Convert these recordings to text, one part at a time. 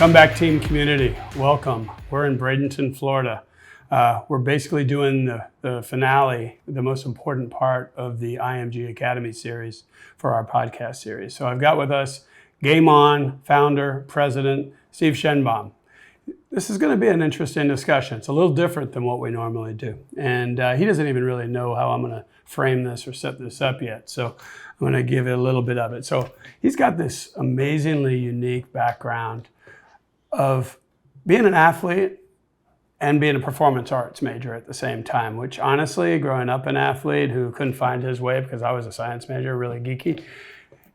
Comeback Team community, welcome. We're in Bradenton, Florida. We're basically doing the finale, the most important part of the IMG Academy series for our podcast series. So I've got with us Game On founder, president, Steve Shenbaum. This is going to be an interesting discussion. It's a little different than what we normally do. And he doesn't even really know how I'm going to frame this or set this up yet. So I'm going to give it a little bit of it. So he's got this amazingly unique background of being an athlete and being a performance arts major at the same time, which honestly, growing up an athlete who couldn't find his way because I was a science major, really geeky,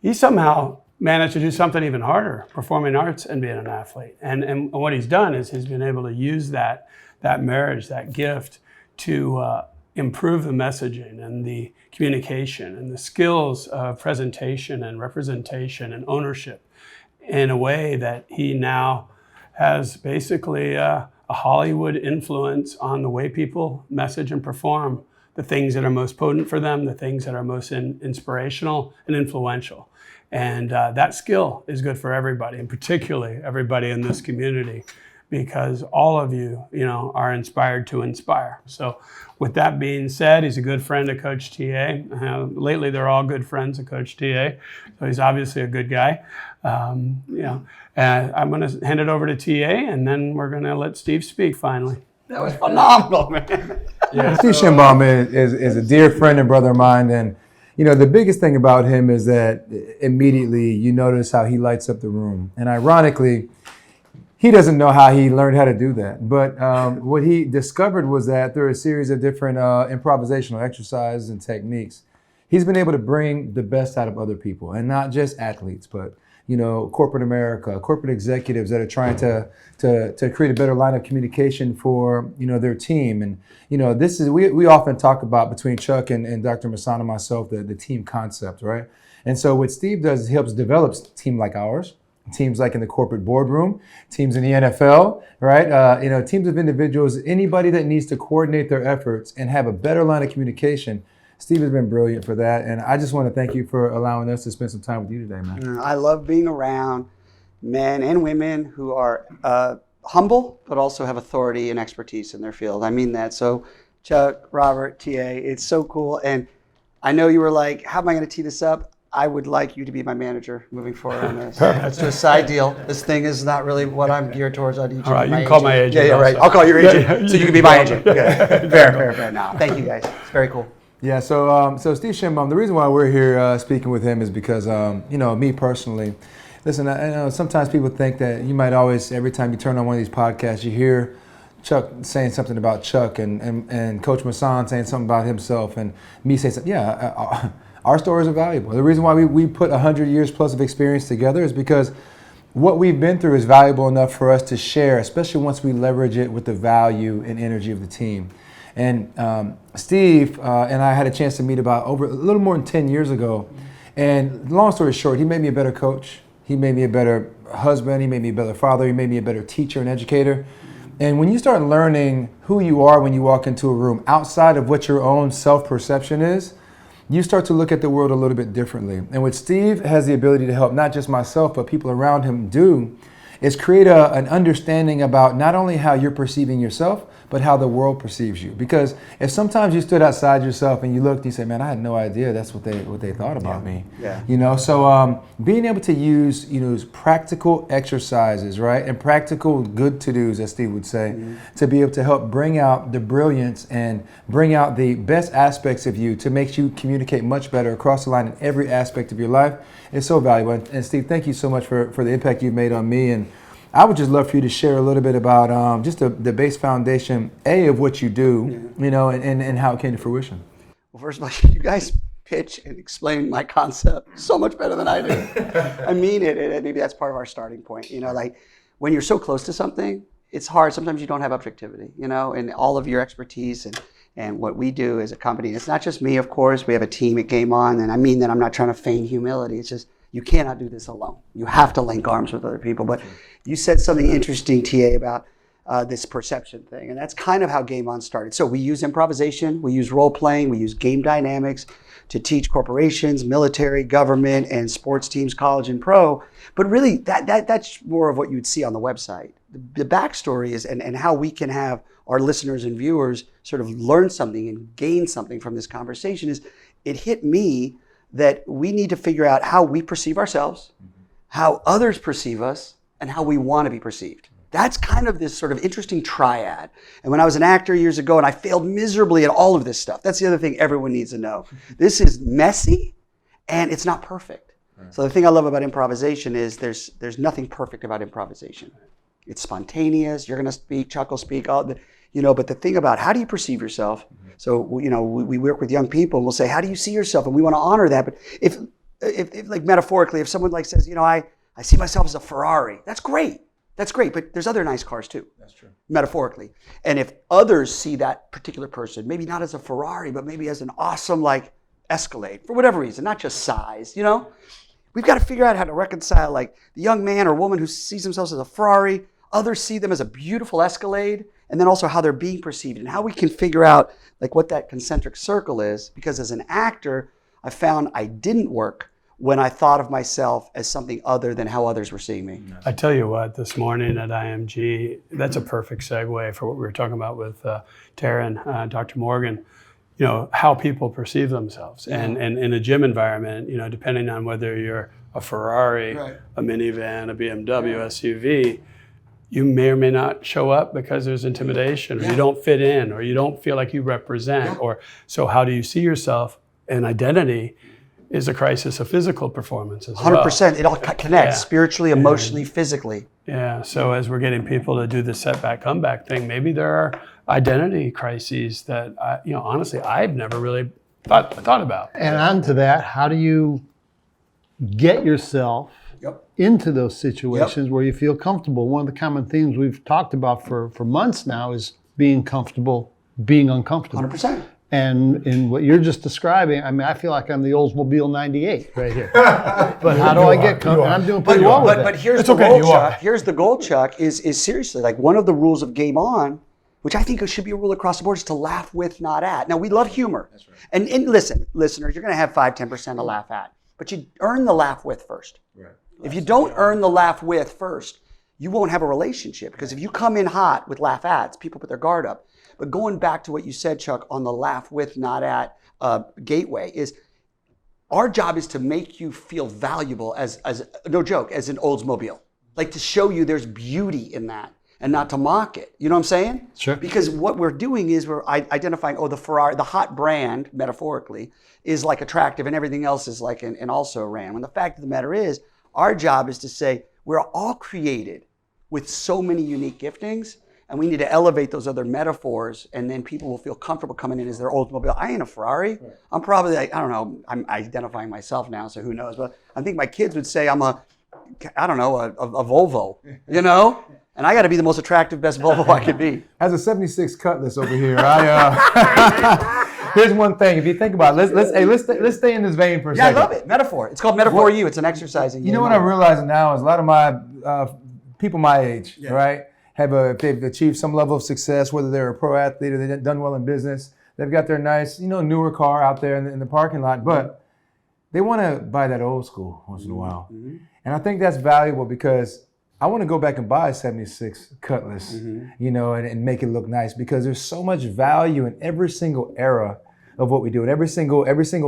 he somehow managed to do something even harder, performing arts and being an athlete. And what he's done is he's been able to use that marriage, that gift to improve the messaging and the communication and the skills of presentation and representation and ownership in a way that he now has basically a Hollywood influence on the way people message and perform the things that are most potent for them, the things that are most inspirational and influential. And that skill is good for everybody, and particularly everybody in this community, because all of you, are inspired to inspire. So with that being said, he's a good friend of Coach TA. Lately, they're all good friends of Coach TA. So he's obviously a good guy. I'm going to hand it over to TA, and then we're going to let Steve speak finally. That was phenomenal, man. Yeah, Steve Shenbaum is a dear friend and brother of mine. And, the biggest thing about him is that immediately you notice how he lights up the room. And ironically, he doesn't know how he learned how to do that. But what he discovered was that through a series of different improvisational exercises and techniques, he's been able to bring the best out of other people, and not just athletes, but corporate America, corporate executives that are trying to create a better line of communication for their team. And this is we often talk about between Chuck and Dr. Masana and myself the team concept, right? And so what Steve does is he helps develop teams like ours, teams like in the corporate boardroom, teams in the NFL, right? Teams of individuals, anybody that needs to coordinate their efforts and have a better line of communication. Steve has been brilliant for that, and I just want to thank you for allowing us to spend some time with you today, man. I love being around men and women who are humble, but also have authority and expertise in their field. I mean that. So Chuck, Robert, TA, it's so cool. And I know you were like, how am I going to tee this up? I would like you to be my manager moving forward on this. Let's do a side deal. This thing is not really what I'm geared towards. I need you. All right, you can call my agent. Yeah, right. I'll call your agent, so you can be my agent. Okay. Fair. Now, thank you guys. It's very cool. Yeah, so Steve Shenbaum, the reason why we're here speaking with him is because, me personally, listen, I know sometimes people think that you might always, every time you turn on one of these podcasts, you hear Chuck saying something about Chuck and Coach Masson saying something about himself and me saying something. Yeah, our stories are valuable. The reason why we put 100 years plus of experience together is because what we've been through is valuable enough for us to share, especially once we leverage it with the value and energy of the team. And Steve and I had a chance to meet about a little more than 10 years ago. And long story short, he made me a better coach. He made me a better husband. He made me a better father. He made me a better teacher and educator. And when you start learning who you are when you walk into a room outside of what your own self-perception is, you start to look at the world a little bit differently. And what Steve has the ability to help not just myself, but people around him do, is create an understanding about not only how you're perceiving yourself, but how the world perceives you. Because if sometimes you stood outside yourself and you looked and you said, man, I had no idea that's what they thought about me. Yeah. So being able to use, practical exercises, right? And practical good to-dos, as Steve would say, to be able to help bring out the brilliance and bring out the best aspects of you to make you communicate much better across the line in every aspect of your life is so valuable. And Steve, thank you so much for the impact you've made on me. And I would just love for you to share a little bit about just the base foundation, of what you do, and how it came to fruition. Well, first of all, you guys pitch and explain my concept so much better than I do. I mean it, and maybe that's part of our starting point. Like when you're so close to something, it's hard. Sometimes you don't have objectivity, and all of your expertise and what we do as a company. It's not just me, of course. We have a team at Game On, and I mean that I'm not trying to feign humility. It's just you cannot do this alone. You have to link arms with other people. But you said something interesting, TA, about this perception thing. And that's kind of how Game On started. So we use improvisation, we use role playing, we use game dynamics to teach corporations, military, government, and sports teams, college and pro. But really, that's more of what you'd see on the website. The backstory is, and how we can have our listeners and viewers sort of learn something and gain something from this conversation is, it hit me that we need to figure out how we perceive ourselves, how others perceive us, and how we want to be perceived. That's kind of this sort of interesting triad. And when I was an actor years ago and I failed miserably at all of this stuff, that's the other thing everyone needs to know. This is messy and it's not perfect. So the thing I love about improvisation is there's nothing perfect about improvisation. It's spontaneous, you're gonna speak, Chuck will speak, but the thing about how do you perceive yourself? So, we work with young people and we'll say, how do you see yourself? And we wanna honor that. But if like metaphorically, if someone like says, I see myself as a Ferrari, that's great. That's great, but there's other nice cars too. That's true. Metaphorically. And if others see that particular person, maybe not as a Ferrari, but maybe as an awesome Escalade, for whatever reason, not just size, We've got to figure out how to reconcile the young man or woman who sees themselves as a Ferrari, others see them as a beautiful Escalade, and then also how they're being perceived and how we can figure out what that concentric circle is. Because as an actor, I found I didn't work when I thought of myself as something other than how others were seeing me. I tell you what, this morning at IMG, that's a perfect segue for what we were talking about with Taryn, Dr. Morgan, how people perceive themselves. And in a gym environment, depending on whether you're a Ferrari, Right. a minivan, a BMW, SUV, you may or may not show up because there's intimidation, or you don't fit in, or you don't feel like you represent. Or so how do you see yourself? And identity is a crisis of physical performance as 100%. It all connects Yeah. spiritually, emotionally, physically. Yeah, so as we're getting people to do the setback comeback thing, maybe there are identity crises that honestly I've never really thought about. And on to that, how do you get yourself into those situations where you feel comfortable? One of the common themes we've talked about for months now is being comfortable, being uncomfortable. 100%. And in what you're just describing, I feel like I'm the Oldsmobile 98 right here. But how do I get comfortable? I'm doing pretty well with But it. here's the goal, Chuck. Here's the goal, Chuck, is seriously, one of the rules of Game On, which I think should be a rule across the board, is to laugh with, not at. Now, we love humor. That's right. And listen, listeners, you're going to have 5-10% to laugh at. But you earn the laugh with first. Right. If you don't earn the laugh with first, you won't have a relationship. Because if you come in hot with laugh ats, people put their guard up. But going back to what you said, Chuck, on the laugh with, not at gateway, is our job is to make you feel valuable as no joke, as an Oldsmobile. To show you there's beauty in that and not to mock it. You know what I'm saying? Sure. Because what we're doing is we're identifying, the Ferrari, the hot brand, metaphorically, is attractive and everything else is an also ran. When the fact of the matter is, our job is to say we're all created with so many unique giftings. And we need to elevate those other metaphors, and then people will feel comfortable coming in as their Oldsmobile. I ain't a Ferrari. Right. I'm probably, I don't know, I'm identifying myself now, so who knows. But I think my kids would say I'm a Volvo, And I got to be the most attractive, best Volvo I could be. As a 76 Cutlass over here, here's one thing. If you think about it, let's stay in this vein for a second. Yeah, I love it. Metaphor. It's called Metaphor U. It's an exercise in You know what I'm realizing now is a lot of my people my age, right? They've achieved some level of success, whether they're a pro athlete or they've done well in business. They've got their nice, newer car out there in the parking lot, but they want to buy that old school once in a while. Mm-hmm. And I think that's valuable because I want to go back and buy a 76 Cutlass, and make it look nice, because there's so much value in every single era of what we do, and every single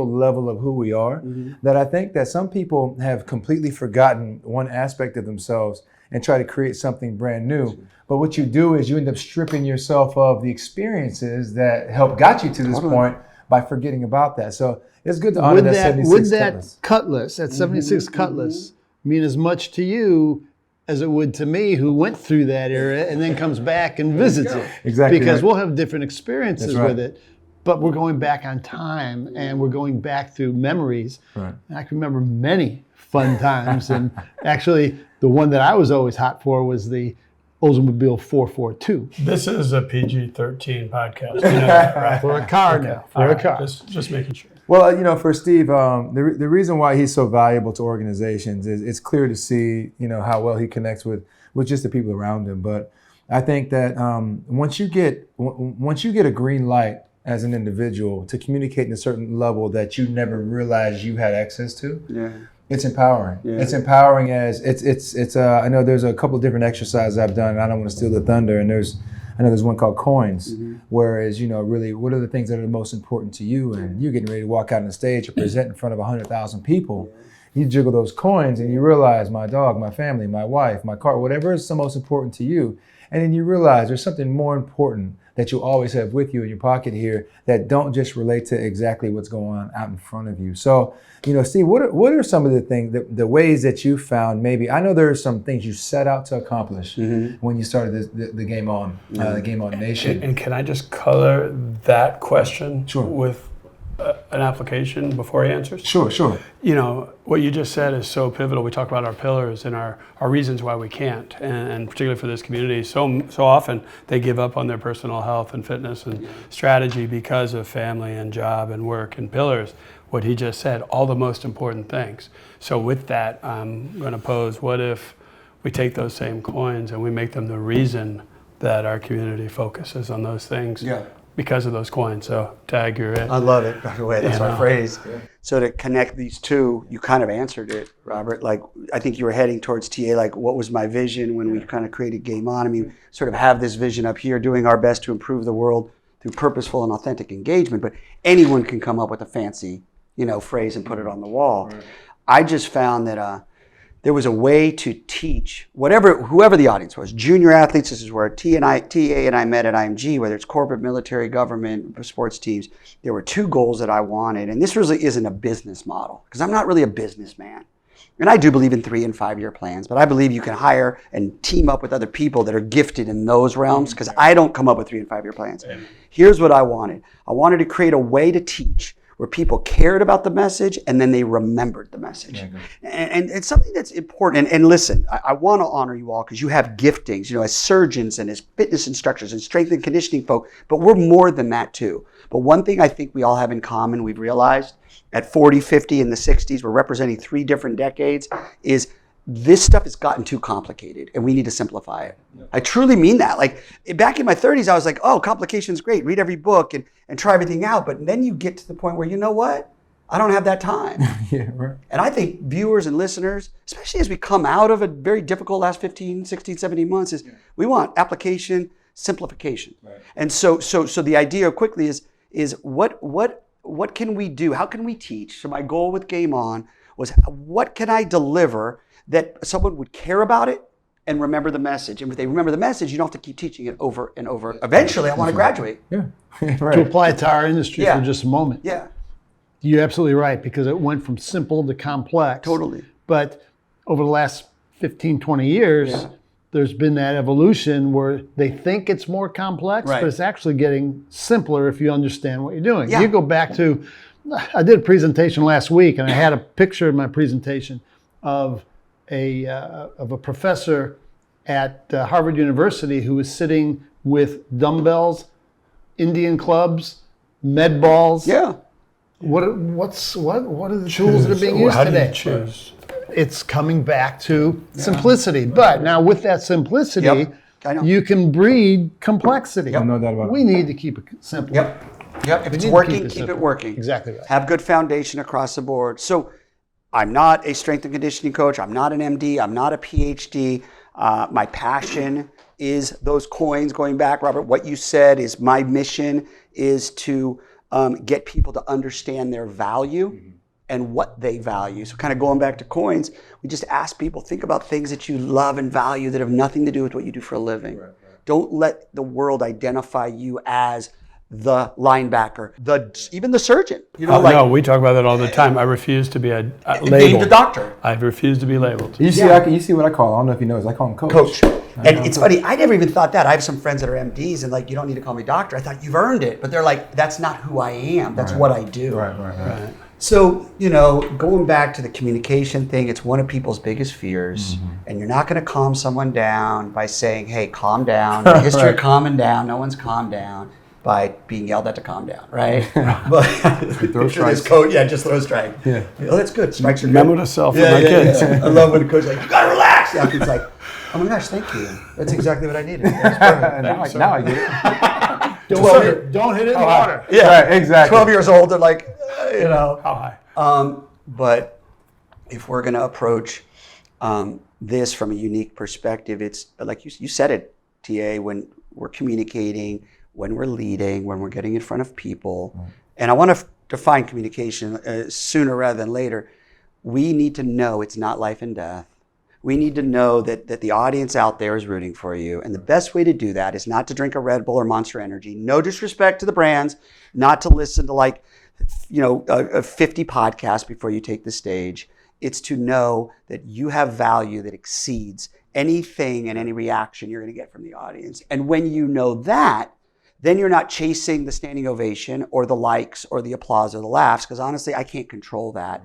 level of who we are, that I think that some people have completely forgotten one aspect of themselves and try to create something brand new. But what you do is you end up stripping yourself of the experiences that got you to this point by forgetting about that. So it's good to honor that 76 Would Cutlass. that Cutlass, that 76 Cutlass, mean as much to you as it would to me, who went through that era and then comes back and visits it? Exactly. Because we'll have different experiences right. with it. But we're going back on time, and we're going back through memories. Right. And I can remember many fun times. And actually, the one that I was always hot for was the Oldsmobile 442. This is a PG-13 podcast. Right? For a car now. For a car. Just making sure. Well, for Steve, the reason why he's so valuable to organizations is it's clear to see, how well he connects with just the people around him. But I think that once you get a green light as an individual to communicate in a certain level that you never realized you had access to, it's empowering. Yeah. It's empowering as it's. I know there's a couple of different exercises I've done, and I don't want to steal the thunder. And I know there's one called coins, whereas, really, what are the things that are the most important to you? And you're getting ready to walk out on the stage or present in front of 100,000 people. You jiggle those coins and you realize my dog, my family, my wife, my car, whatever is the most important to you. And then you realize there's something more important that you always have with you in your pocket here that don't just relate to exactly what's going on out in front of you. So, Steve, what are some of the things, the ways that you found maybe, I know there are some things you set out to accomplish when you started the Game On, the Game On Nation. And can I just color that question with an application before he answers? Sure. What you just said is so pivotal. We talk about our pillars and our reasons why we can't, and particularly for this community, so often they give up on their personal health and fitness and strategy because of family and job and work and pillars. What he just said, all the most important things. So with that, I'm going to pose, what if we take those same coins and we make them the reason that our community focuses on those things because of those coins? So tag, you're it. I love it, by the way. That's our phrase. Yeah. So to connect these two, you kind of answered it, Robert. Like, I think you were heading towards TA, like, what was my vision when we kind of created Game On? I mean, sort of have this vision up here, doing our best to improve the world through purposeful and authentic engagement. But anyone can come up with a fancy, phrase and put it on the wall. Right. I just found that there was a way to teach whoever the audience was, junior athletes. This is where TA and I met at IMG, whether it's corporate, military, government, sports teams. There were two goals that I wanted, and this really isn't a business model because I'm not really a businessman. And I do believe in 3 and 5 year plans, but I believe you can hire and team up with other people that are gifted in those realms because I don't come up with 3 and 5 year plans. Here's what I wanted. I wanted to create a way to teach where people cared about the message and then they remembered the message. And it's something that's important. And listen, I want to honor you all because you have giftings, as surgeons and as fitness instructors and strength and conditioning folk, but we're more than that too. But one thing I think we all have in common, we've realized at 40, 50, and the 60s, we're representing 3 different decades, is this stuff has gotten too complicated and we need to simplify it. I truly mean that. Like, back in my 30s, I was like, oh, complication's great. Read every book and try everything out. But then you get to the point where, you know what? I don't have that time. Right. And I think viewers and listeners, especially as we come out of a very difficult last 15, 16, 17 months, we want application, simplification. Right. And so the idea quickly is what can we do? How can we teach? So my goal with Game On was, what can I deliver that someone would care about it and remember the message? And if they remember the message, you don't have to keep teaching it over and over. Eventually, I want to graduate. Yeah, right. To apply it to our industry for just a moment. Yeah. You're absolutely right, because it went from simple to complex. Totally. But over the last 15, 20 years, there's been that evolution where they think it's more complex, but it's actually getting simpler if you understand what you're doing. Yeah. You go back to, I did a presentation last week, and I had a picture in my presentation of a professor at Harvard University who was sitting with dumbbells, Indian clubs, med balls. Yeah. What are the tools that are being used today? How do you choose? It's coming back to simplicity. But now with that simplicity, you can breed complexity. No doubt about it. We need to keep it simple. If it's working, keep it working. Exactly right. Have good foundation across the board. So I'm not a strength and conditioning coach. I'm not an MD. I'm not a PhD. My passion is those coins. Going back, Robert, what you said is my mission is to get people to understand their value and what they value. So kind of going back to coins, we just ask people, think about things that you love and value that have nothing to do with what you do for a living. Right. Don't let the world identify you as the linebacker, even the surgeon. No, we talk about that all the time. I refuse to be labeled. Name the doctor. I refuse to be labeled. You see what I call, I don't know if you know, I call him coach. And it's funny, I never even thought that. I have some friends that are MDs and like, you don't need to call me doctor. I thought, you've earned it. But they're like, that's not who I am. That's what I do. Right. So, going back to the communication thing, it's one of people's biggest fears. And you're not going to calm someone down by saying, hey, calm down. The history of calming down, no one's calmed down by being yelled at to calm down, right? But throw strikes. Coach, just throw a strike. Yeah. Oh, that's good. Strikes are good. Memo to self for my kids. I love when the coach is like, you got to relax. The athlete's like, Oh my gosh, thank you. That's exactly what I needed. now I get it. Don't hit it in the water. Yeah, Right, exactly. 12 years old, they're like, How high? But if we're going to approach this from a unique perspective, it's like you said it, TA, when we're communicating, when we're leading, when we're getting in front of people. And I want to define communication sooner rather than later. We need to know it's not life and death. We need to know that the audience out there is rooting for you. And the best way to do that is not to drink a Red Bull or Monster Energy. No disrespect to the brands, not to listen to 50 podcasts before you take the stage. It's to know that you have value that exceeds anything and any reaction you're going to get from the audience. And when you know that, then you're not chasing the standing ovation or the likes or the applause or the laughs, because honestly, I can't control that.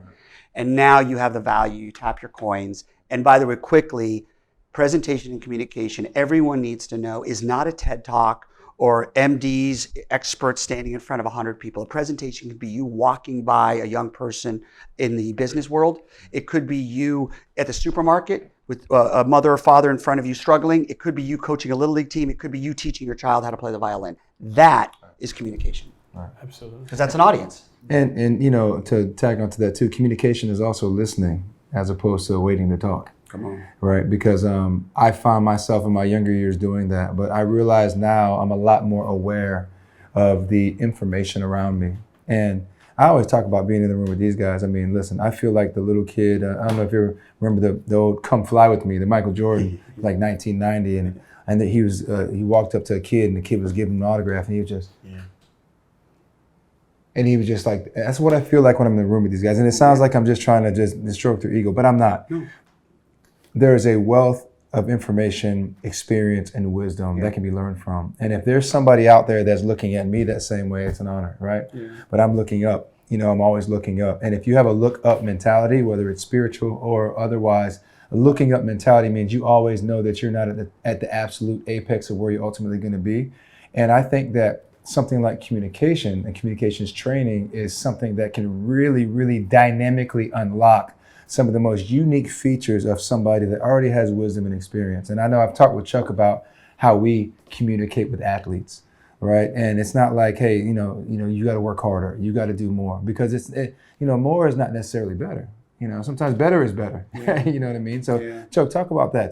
And now you have the value, you tap your coins. And by the way, quickly, presentation and communication, everyone needs to know, is not a TED Talk or MDs, experts standing in front of 100 people. A presentation could be you walking by a young person in the business world. It could be you at the supermarket with a mother or father in front of you struggling. It could be you coaching a little league team. It could be you teaching your child how to play the violin. That is communication. Absolutely. Because that's an audience. And to tag onto that too, communication is also listening as opposed to waiting to talk. Come on. Right, because I found myself in my younger years doing that, but I realize now I'm a lot more aware of the information around me. And I always talk about being in the room with these guys. I mean, listen, I feel like the little kid. I don't know if you remember the old "Come Fly With Me," the Michael Jordan, like 1990, and that he walked up to a kid and the kid was giving him an autograph, and he was just. Yeah. And he was just like, that's what I feel like when I'm in the room with these guys. And it sounds like I'm just trying to just stroke their ego, but I'm not. No. There is a wealth of information, experience, and wisdom that can be learned from. And if there's somebody out there that's looking at me that same way, it's an honor, right? Yeah. But I'm looking up. I'm always looking up. And if you have a look up mentality, whether it's spiritual or otherwise, a looking up mentality means you always know that you're not at the absolute apex of where you're ultimately going to be. And I think that something like communication and communications training is something that can really, really dynamically unlock some of the most unique features of somebody that already has wisdom and experience. And I know I've talked with Chuck about how we communicate with athletes, right? And it's not like, hey, you got to work harder, you got to do more, because more is not necessarily better. Sometimes better is better. Yeah. You know what I mean? So Chuck, talk about that.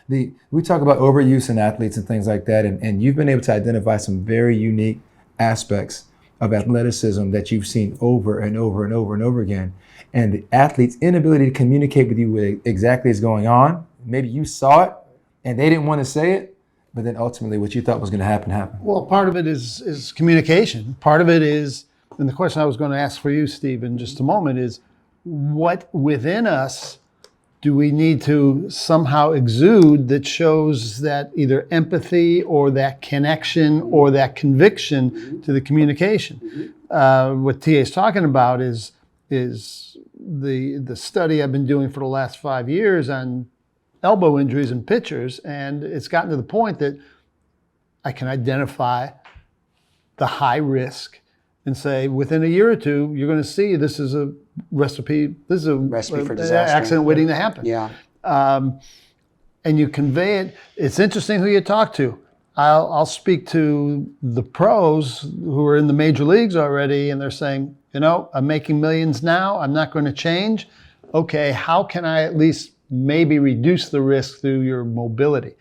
We talk about overuse in athletes and things like that. And you've been able to identify some very unique aspects of athleticism that you've seen over and over and over and over again. And the athlete's inability to communicate with you what exactly is going on. Maybe you saw it and they didn't want to say it, but then ultimately what you thought was going to happen happened. Well, part of it is communication. Part of it is, and the question I was going to ask for you, Steve, in just a moment is, what within us do we need to somehow exude that shows that either empathy or that connection or that conviction to the communication? What TA is talking about is the study I've been doing for the last 5 years on elbow injuries in pitchers, and it's gotten to the point that I can identify the high risk and say, within a year or two, you're going to see this is a recipe for disaster, accident waiting to happen. Yeah. And you convey it. It's interesting who you talk to. I'll speak to the pros who are in the major leagues already, and they're saying, I'm making millions now. I'm not going to change. Okay, how can I at least maybe reduce the risk through your mobility?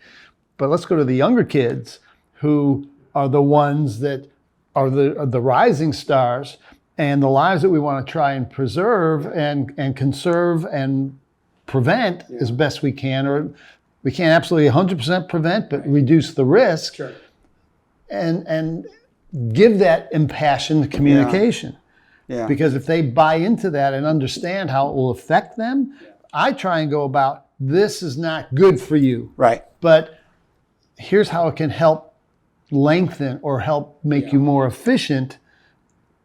But let's go to the younger kids who are the ones that are the rising stars, and the lives that we want to try and preserve and conserve and prevent as best we can, or we can't absolutely 100% prevent, but reduce the risk. Sure. And give that impassioned communication. Yeah. Because if they buy into that and understand how it will affect them, I try and go about, this is not good for you. Right. But here's how it can help lengthen or help make you more efficient.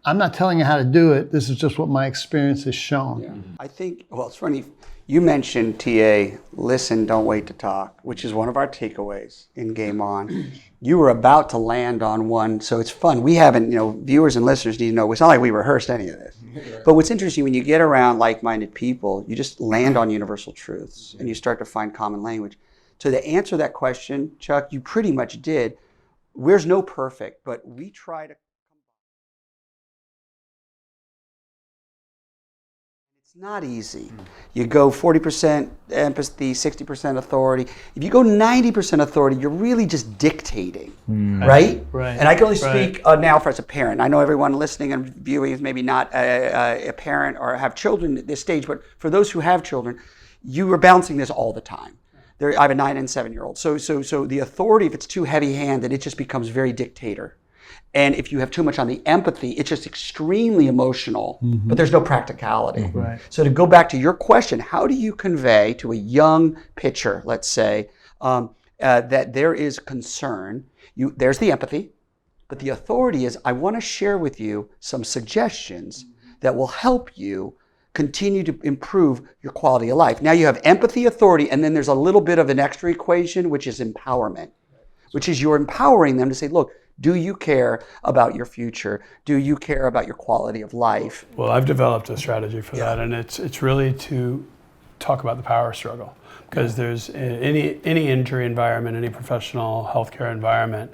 I'm not telling you how to do it. This is just what my experience has shown. Yeah. I think, it's funny. You mentioned, TA, listen, don't wait to talk, which is one of our takeaways in Game On. You were about to land on one, so it's fun. We haven't, viewers and listeners need to know, it's not like we rehearsed any of this. But what's interesting, when you get around like-minded people, you just land on universal truths and you start to find common language. So to answer that question, Chuck, you pretty much did. There's no perfect, but we try to. It's not easy. You go 40% empathy, 60% authority. If you go 90% authority, you're really just dictating, right? Right. And I can only speak now for as a parent. I know everyone listening and viewing is maybe not a parent or have children at this stage, but for those who have children, you are balancing this all the time. I have a 9 and 7-year-old. So the authority, if it's too heavy-handed, it just becomes very dictator. And if you have too much on the empathy, it's just extremely emotional, but there's no practicality. Right. So to go back to your question, how do you convey to a young pitcher, let's say, that there is concern? There's the empathy, but the authority is, I want to share with you some suggestions that will help you continue to improve your quality of life. Now you have empathy, authority, and then there's a little bit of an extra equation, which is empowerment, which is you're empowering them to say, look, do you care about your future? Do you care about your quality of life? Well, I've developed a strategy for that, and it's really to talk about the power struggle, because there's any injury environment, any professional healthcare environment,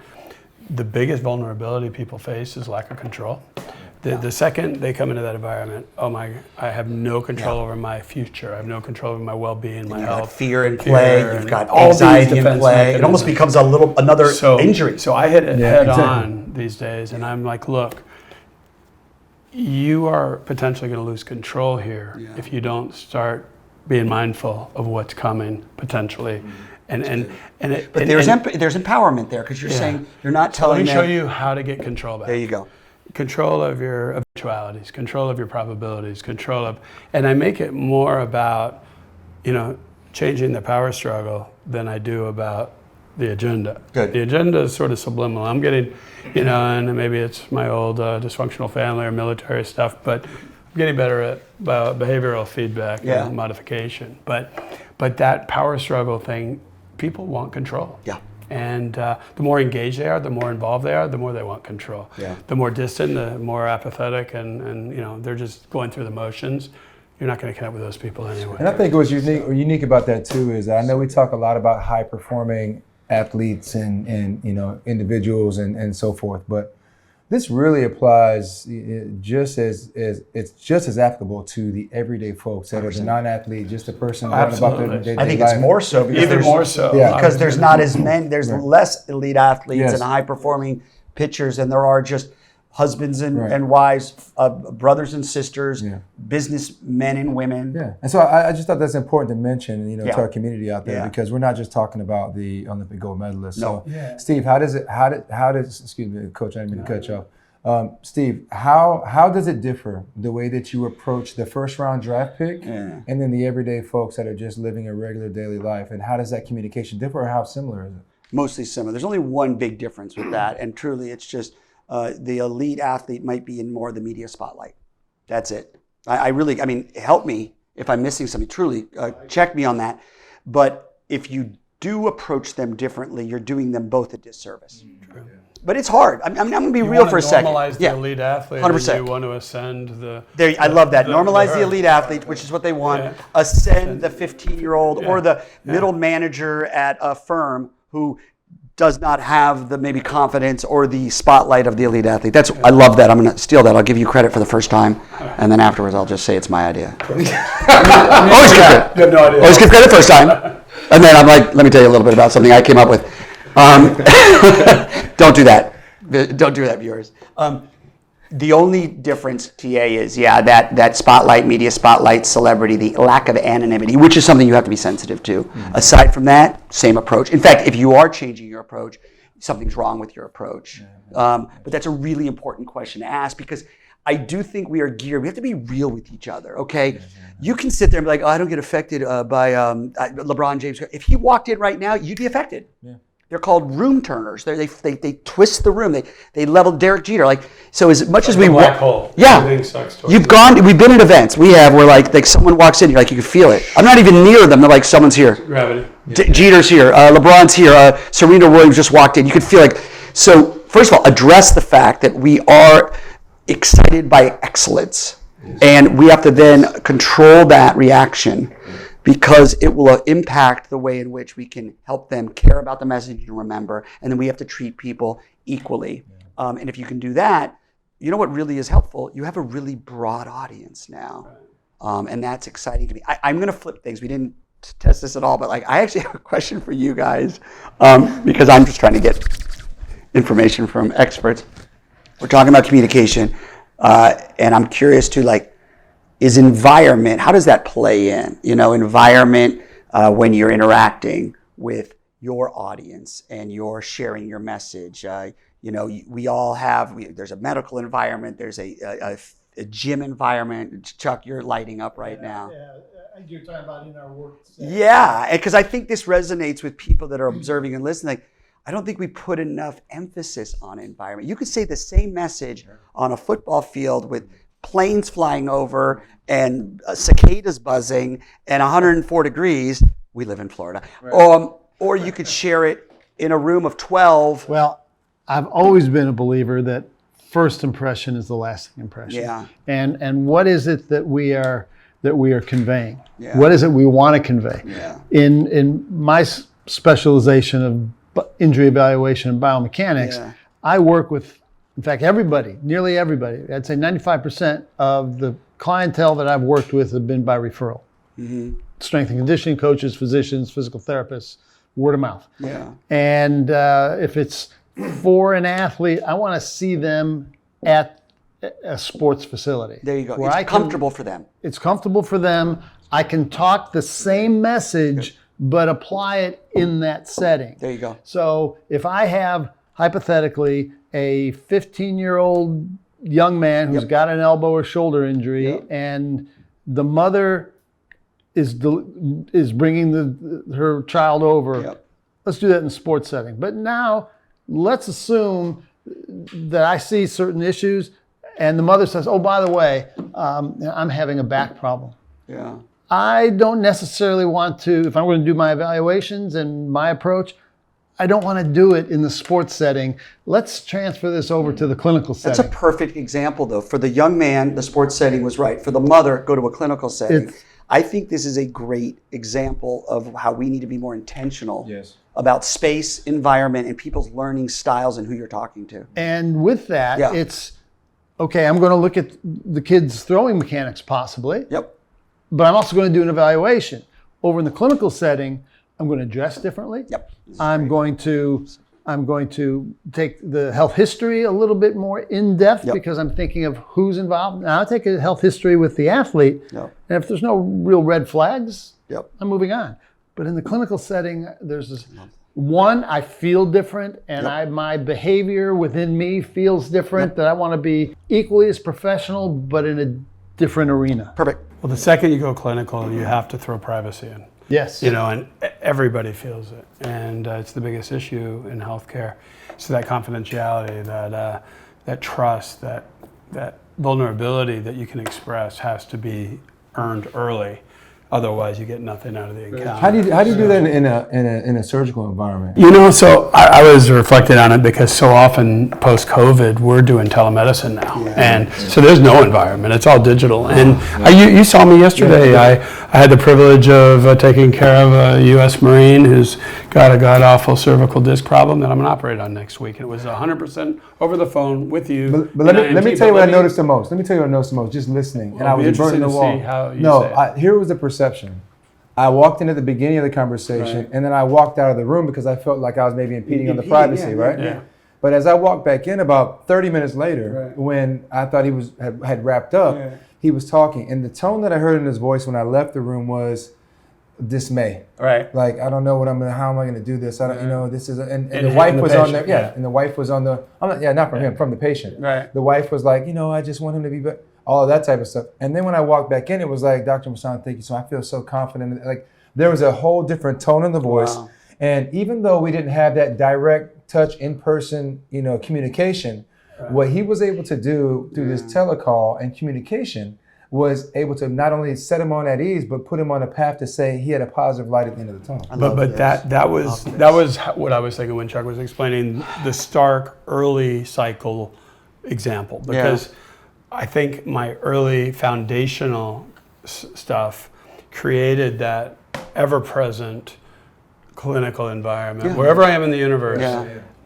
the biggest vulnerability people face is lack of control. The second they come into that environment, I have no control over my future. I have no control over my well-being, my health. Got fear in play. You've got all these anxiety in defense play. mechanisms. It almost becomes another injury. So I hit it head on these days, and I'm like, look, you are potentially going to lose control here if you don't start being mindful of what's coming potentially. But there's empowerment there, because you're saying you're not telling them. Let me show you how to get control back. There you go. Control of your eventualities, control of your probabilities, and I make it more about, changing the power struggle than I do about the agenda. Good. The agenda is sort of subliminal. I'm getting, and maybe it's my old dysfunctional family or military stuff, but I'm getting better at behavioral feedback and modification. But that power struggle thing, people want control. Yeah. And the more engaged they are, the more involved they are, the more they want control. Yeah. The more distant, the more apathetic, and they're just going through the motions. You're not going to connect with those people anyway. And I think what's unique about that too is I know we talk a lot about high performing athletes and individuals and so forth, but this really applies just as it's just as applicable to the everyday folks that 100%. Are the non-athlete, just a person going about their day-to-day I think life. it's more so because there's not as many. There's less elite athletes and high-performing pitchers, and there are just husbands and wives, brothers and sisters, businessmen and women. Yeah, and so I just thought that's important to mention, to our community out there, because we're not just talking about the Olympic gold medalists. No. So, Steve, how does excuse me, Coach, I didn't mean to cut you off. Steve, how does it differ the way that you approach the first round draft pick and then the everyday folks that are just living a regular daily life, and how does that communication differ, or how similar is it? Mostly similar. There's only one big difference with that, and truly, it's just. The elite athlete might be in more of the media spotlight. That's it. I really, help me if I'm missing something. Truly, check me on that. But if you do approach them differently, you're doing them both a disservice. True. But it's hard. I'm going to be real for a second. Normalize the elite athlete. 100%. You want to ascend the. I love that. Normalize the elite athlete, which is what they want. Yeah. Ascend the 15-year-old or the middle manager at a firm who does not have the maybe confidence or the spotlight of the elite athlete. I love that. I'm going to steal that. I'll give you credit for the first time, and then afterwards I'll just say it's my idea. Always give credit. You have no idea. Always give credit first time, and then I'm like, let me tell you a little bit about something I came up with. Don't do that. Don't do that, viewers. The only difference, TA, is that spotlight, media spotlight, celebrity, the lack of anonymity, which is something you have to be sensitive to. Mm-hmm. Aside from that, same approach. In fact, if you are changing your approach, something's wrong with your approach. But that's a really important question to ask, because I do think we are geared. We have to be real with each other, okay? You can sit there and be like, I don't get affected by LeBron James. If he walked in right now, you'd be affected. Yeah. They're called room turners. They twist the room. They level Derek Jeter. So as much as we black hole. You've gone. We've been at events. We have where like someone walks in, you can feel it. I'm not even near them. They're like, someone's here. Gravity. Jeter's here. LeBron's here. Serena Williams just walked in. You could feel so. First of all, address the fact that we are excited by excellence, and we have to then control that reaction. because it will impact the way in which we can help them care about the message and remember. And then we have to treat people equally. And if you can do that, you know what really is helpful? You have a really broad audience now. And that's exciting to me. I'm going to flip things. We didn't test this at all, but I actually have a question for you guys, because I'm just trying to get information from experts. We're talking about communication, and I'm curious too, is environment, how does that play in? Environment when you're interacting with your audience and you're sharing your message. We all have, there's a medical environment, there's a gym environment. Chuck, you're lighting up right now. Yeah, you're talking about in our work. Yeah, because I think this resonates with people that are observing and listening. I don't think we put enough emphasis on environment. You could say the same message on a football field with planes flying over and cicadas buzzing and 104 degrees. We live in Florida. Right. Or you could share it in a room of 12. Well, I've always been a believer that first impression is the lasting impression. Yeah. And what is it that we are conveying? Yeah. What is it we want to convey? Yeah. In my specialization of injury evaluation and biomechanics, I work with, in fact, nearly everybody. I'd say 95% of the clientele that I've worked with have been by referral. Mm-hmm. Strength and conditioning coaches, physicians, physical therapists, word of mouth. Yeah. And if it's for an athlete, I want to see them at a sports facility. There you go. It's comfortable for them. It's comfortable for them. I can talk the same message, but apply it in that setting. There you go. So if I have, hypothetically, a 15-year-old young man who's got an elbow or shoulder injury, and the mother is bringing her child over, let's do that in a sports setting. But now, let's assume that I see certain issues, and the mother says, "Oh, by the way, I'm having a back problem." Yeah. I don't necessarily want to, if I'm going to do my evaluations and my approach, I don't want to do it in the sports setting. Let's transfer this over to the clinical setting. That's a perfect example, though. For the young man, the sports setting was right. For the mother, go to a clinical setting. I think this is a great example of how we need to be more intentional about space, environment, and people's learning styles and who you're talking to. And with that, it's, okay, I'm going to look at the kids' throwing mechanics possibly. Yep. But I'm also going to do an evaluation. Over in the clinical setting, I'm going to dress differently. Yep. I'm going to take the health history a little bit more in depth because I'm thinking of who's involved. Now I take a health history with the athlete, and if there's no real red flags, I'm moving on. But in the clinical setting, there's this one, I feel different, and my behavior within me feels different. That I want to be equally as professional, but in a different arena. Perfect. Well, the second you go clinical, you have to throw privacy in. Yes. And everybody feels it. And it's the biggest issue in healthcare. So that confidentiality, that trust, that vulnerability that you can express has to be earned early. Otherwise, you get nothing out of the encounter. How do you do that in a surgical environment? So I was reflecting on it because so often post-COVID, we're doing telemedicine now. And so there's no environment. It's all digital. And you saw me yesterday. I had the privilege of taking care of a U.S. Marine who's got a god-awful cervical disc problem that I'm going to operate on next week. And it was 100% over the phone with you. But let me tell you what I noticed the most. Just listening. Well, and I was burning the wall. Here was the perception. I walked in at the beginning of the conversation, and then I walked out of the room because I felt like I was maybe impeding on the privacy, right? Yeah. But as I walked back in about 30 minutes later, when I thought he had wrapped up, he was talking, and the tone that I heard in his voice when I left the room was dismay. Right. Like, I don't know how am I going to do this? I don't, this is, and the wife was on there, and the wife was on the, not from him, from the patient. Right. The wife was like, I just want him to be better. All of that type of stuff. And then when I walked back in, it was like, Dr. Masson, thank you. So I feel so confident. Like, there was a whole different tone in the voice. Wow. And even though we didn't have that direct touch in-person, communication, what he was able to do through this telecall and communication was able to not only set him on at ease, but put him on a path to say he had a positive light at the end of the tunnel. But that was what I was thinking when Chuck was explaining the Stark early cycle example, because I think my early foundational stuff created that ever-present clinical environment. Wherever I am in the universe,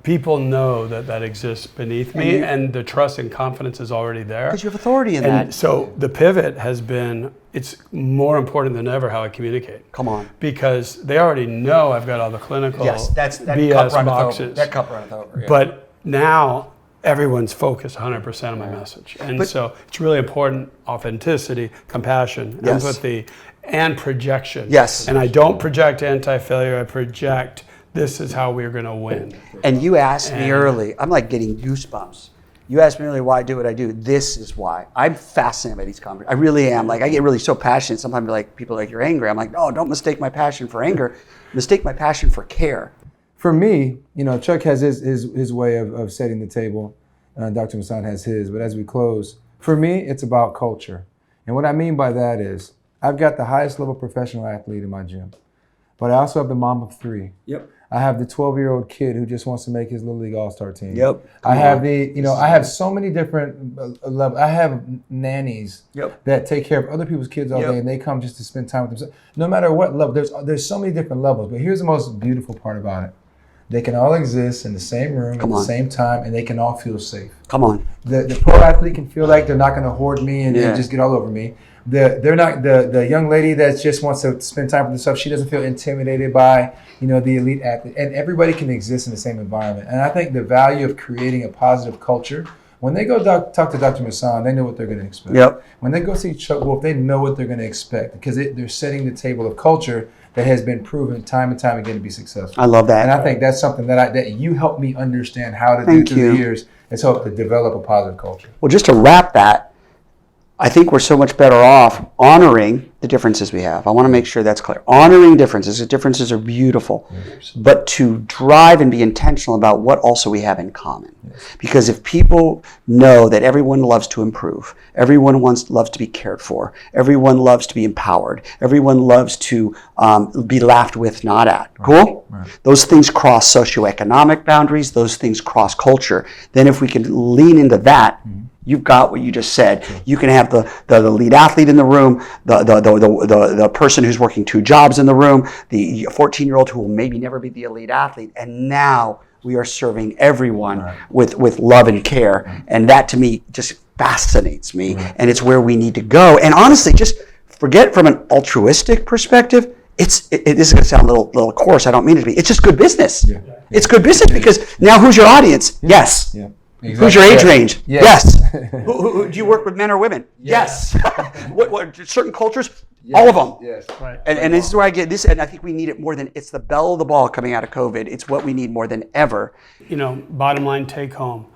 people know that exists beneath me, and the trust and confidence is already there. Because you have authority in And that. so the pivot has been, it's more important than ever how I communicate. Come on. Because they already know I've got all the clinical BS boxes. That cup runneth over. But now everyone's focused 100% on my message. And so it's really important, authenticity, compassion, empathy, and projection. Yes. And I don't project anti-failure, I project this is how we're gonna win. And you asked me early, I'm like getting goosebumps. You asked me earlier why I do what I do. This is why. I'm fascinated by these conversations. I really am. Like, I get really so passionate. Sometimes like people are like, you're angry. I'm like, no, don't mistake my passion for anger. Mistake my passion for care. For me, Chuck has his way of setting the table. Dr. Masson has his. But as we close, for me, it's about culture. And what I mean by that is I've got the highest level professional athlete in my gym. But I also have the mom of 3. Yep. I have the 12-year-old kid who just wants to make his Little League All-Star team. Yep. I have I have so many different levels. I have nannies that take care of other people's kids all day, and they come just to spend time with themselves. No matter what level, there's so many different levels. But here's the most beautiful part about it. They can all exist in the same room at the same time, and they can all feel safe. Come on. The pro athlete can feel like they're not going to hoard me and just get all over me. The young lady that just wants to spend time with herself, she doesn't feel intimidated by the elite athlete, and everybody can exist in the same environment. And I think the value of creating a positive culture, when they go talk to Dr. Masson, they know what they're going to expect. Yep. When they go see Chuck Wolf, they know what they're going to expect because they're setting the table of culture that has been proven time and time again to be successful. I love that. And I think that's something that you helped me understand how to do through the years. It's helped to develop a positive culture. Well, just to wrap that, I think we're so much better off honoring the differences we have. I want to make sure that's clear. Honoring differences. The differences are beautiful. But to drive and be intentional about what also we have in common. Because if people know that everyone loves to improve, everyone loves to be cared for, everyone loves to be empowered, everyone loves to be laughed with, not at. Cool? Right. Those things cross socioeconomic boundaries. Those things cross culture. Then if we can lean into that, you've got what you just said. You can have the lead athlete in the room, the person who's working 2 jobs in the room, the 14-year-old who will maybe never be the elite athlete, and now we are serving everyone with love and care. And that to me just fascinates me, and it's where we need to go. And honestly, just forget from an altruistic perspective. This is going to sound a little coarse. I don't mean it to be. It's just good business. It's good business because now who's your audience? Yes. Exactly. Who's your age range? Yes. Who do you work with, men or women? Yes. what certain cultures? All of them. Yes. Right. And this is where I get this, and I think we need it more than, it's the belle of the ball coming out of COVID. It's what we need more than ever. Bottom line take home,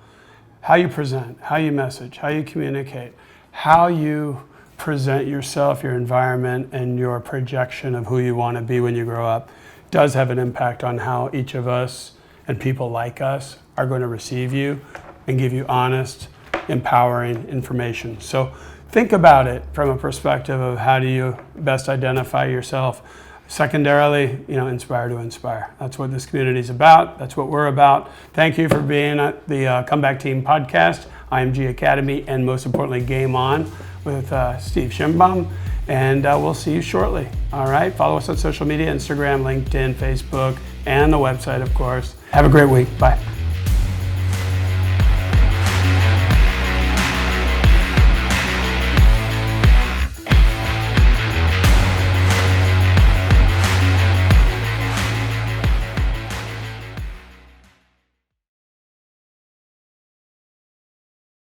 how you present, how you message, how you communicate, how you present yourself, your environment, and your projection of who you want to be when you grow up does have an impact on how each of us and people like us are going to receive you and give you honest, empowering information. So think about it from a perspective of how do you best identify yourself. Secondarily, inspire to inspire. That's what this community is about. That's what we're about. Thank you for being at the Comeback Team podcast, IMG Academy, and most importantly, Game On with Steve Shenbaum. And we'll see you shortly. All right. Follow us on social media, Instagram, LinkedIn, Facebook, and the website, of course. Have a great week. Bye.